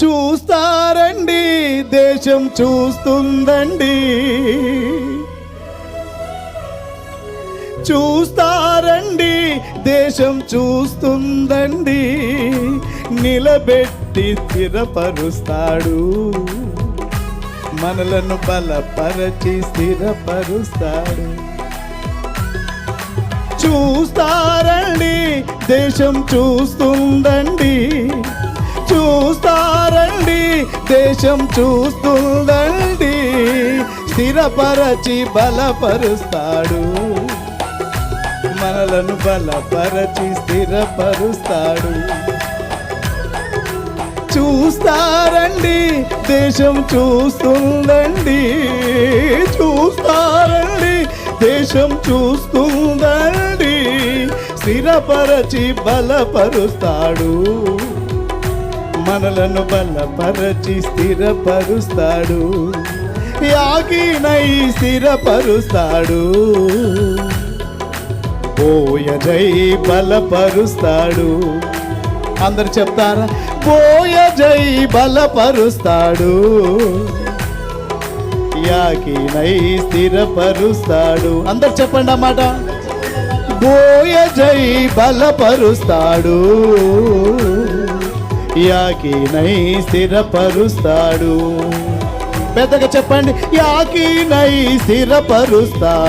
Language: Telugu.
చూస్తారండి, దేశం చూస్తుందండి. చూస్తారండి, దేశం చూస్తుందండి. నిలబెట్టి స్థిరపరుస్తాడు, మనలను బలపరచి స్థిరపరుస్తాడు. చూస్తారండి, దేశం చూస్తుందండి. చూస్తారండి, దేశం చూస్తుందండి. స్థిరపరచి బలపరుస్తాడు, మనలను బలపరచి స్థిరపరుస్తాడు. చూస్తారండి, దేశం చూస్తుందండి. చూస్తారండి, దేశం చూస్తుందండి. స్థిరపరచి బలపరుస్తాడు, మనలను బలపరచి స్థిరపరుస్తాడు. యాకీనై స్థిరపరుస్తాడు, బోయజై బలపరుస్తాడు. అందరు చెప్తారా? బోయజై బలపరుస్తాడు, యాకీనై స్థిరపరుస్తాడు. అందరు చెప్పండి అన్నమాట. బోయజై బలపరుస్తాడు, యాకీనై స్థిరపరుస్తాడు. పెద్దగా చెప్పండి. యాకీనై స్థిరపరుస్తాడు.